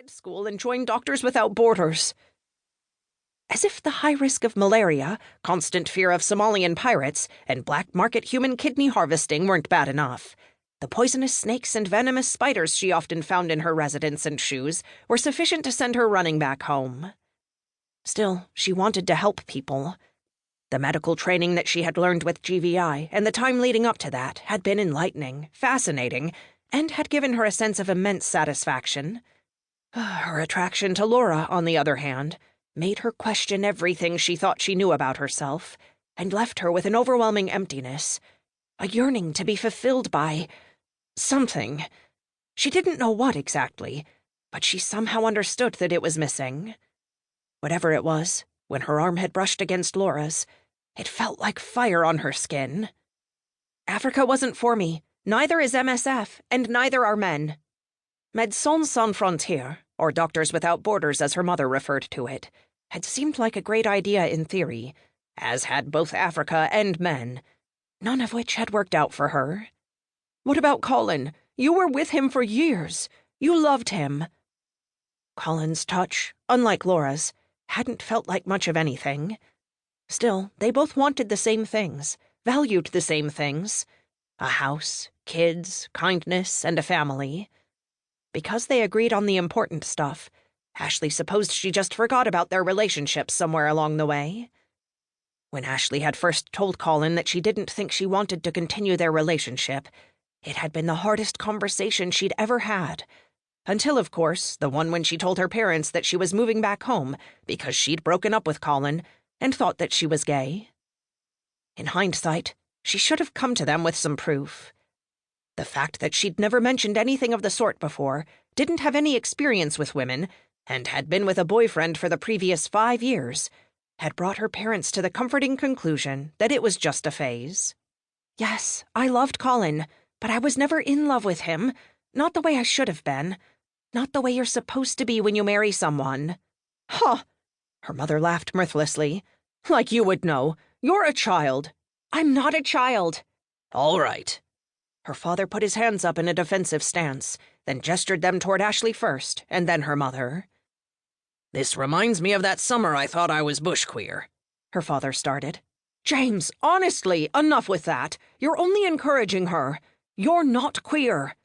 med school and join Doctors Without Borders. As if the high risk of malaria, constant fear of Somalian pirates, and black market human kidney harvesting weren't bad enough. The poisonous snakes and venomous spiders she often found in her residence and shoes were sufficient to send her running back home. Still, she wanted to help people. The medical training that she had learned with GVI and the time leading up to that had been enlightening, fascinating, and had given her a sense of immense satisfaction. Her attraction to Laura, on the other hand, made her question everything she thought she knew about herself, and left her with an overwhelming emptiness, a yearning to be fulfilled by something. She didn't know what exactly, but she somehow understood that it was missing. Whatever it was, when her arm had brushed against Laura's, it felt like fire on her skin. Africa wasn't for me. Neither is MSF, and neither are men. Médecins Sans Frontières, or Doctors Without Borders as her mother referred to it, had seemed like a great idea in theory, as had both Africa and men, none of which had worked out for her. What about Colin? You were with him for years. You loved him. Colin's touch, unlike Laura's, hadn't felt like much of anything. Still, they both wanted the same things, valued the same things. A house, kids, kindness, and a family. Because they agreed on the important stuff, Ashleigh supposed she just forgot about their relationship somewhere along the way. When Ashleigh had first told Colin that she didn't think she wanted to continue their relationship, it had been the hardest conversation she'd ever had. Until, of course, the one when she told her parents that she was moving back home because she'd broken up with Colin and thought that she was gay. In hindsight, she should have come to them with some proof. The fact that she'd never mentioned anything of the sort before, didn't have any experience with women, and had been with a boyfriend for the previous 5 years, had brought her parents to the comforting conclusion that it was just a phase. Yes, I loved Colin, but I was never in love with him, not the way I should have been, not the way you're supposed to be when you marry someone. Huh! Her mother laughed mirthlessly. Like you would know. You're a child. I'm not a child. All right. Her father put his hands up in a defensive stance, then gestured them toward Ashleigh first, and then her mother. This reminds me of that summer I thought I was bush queer, her father started. James, honestly, enough with that. You're only encouraging her. You're not queer.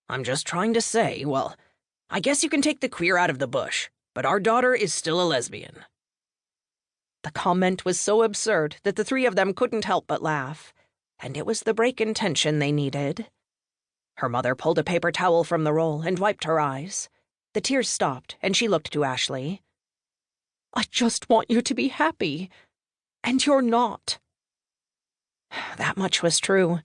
I'm just trying to say, well, I guess you can take the queer out of the bush, but our daughter is still a lesbian. The comment was so absurd that the three of them couldn't help but laugh, and it was the break in tension they needed. Her mother pulled a paper towel from the roll and wiped her eyes. The tears stopped, and she looked to Ashleigh. I just want you to be happy, and you're not. That much was true.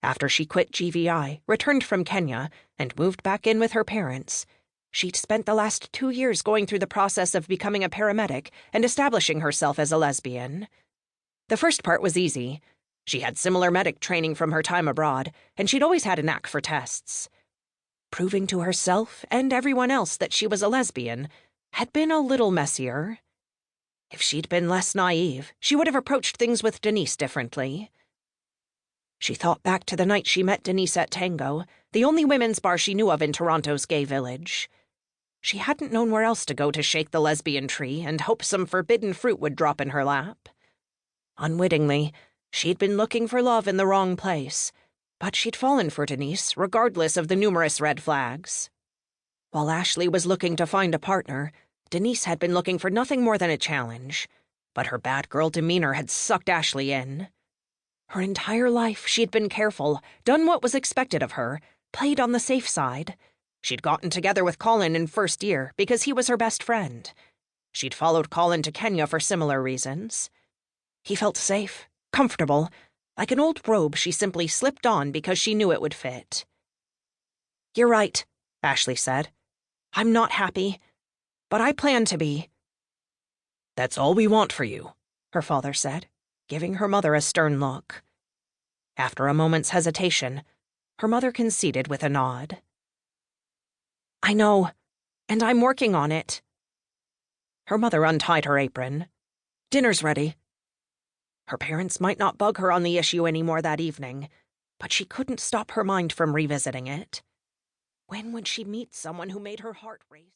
After she quit GVI, returned from Kenya, and moved back in with her parents, she'd spent the last 2 years going through the process of becoming a paramedic and establishing herself as a lesbian. The first part was easy. She had similar medic training from her time abroad, and she'd always had a knack for tests. Proving to herself and everyone else that she was a lesbian had been a little messier. If she'd been less naive, she would have approached things with Denise differently. She thought back to the night she met Denise at Tango, the only women's bar she knew of in Toronto's gay village. She hadn't known where else to go to shake the lesbian tree and hope some forbidden fruit would drop in her lap. Unwittingly, she'd been looking for love in the wrong place, but she'd fallen for Denise regardless of the numerous red flags. While Ashleigh was looking to find a partner, Denise had been looking for nothing more than a challenge, but her bad girl demeanor had sucked Ashleigh in. Her entire life she'd been careful, done what was expected of her, played on the safe side. She'd gotten together with Colin in first year because he was her best friend. She'd followed Colin to Kenya for similar reasons. He felt safe, comfortable, like an old robe she simply slipped on because she knew it would fit. You're right, Ashleigh said. I'm not happy, but I plan to be. That's all we want for you, her father said, giving her mother a stern look. After a moment's hesitation, her mother conceded with a nod. I know, and I'm working on it. Her mother untied her apron. Dinner's ready. Her parents might not bug her on the issue anymore that evening, but she couldn't stop her mind from revisiting it. When would she meet someone who made her heart race?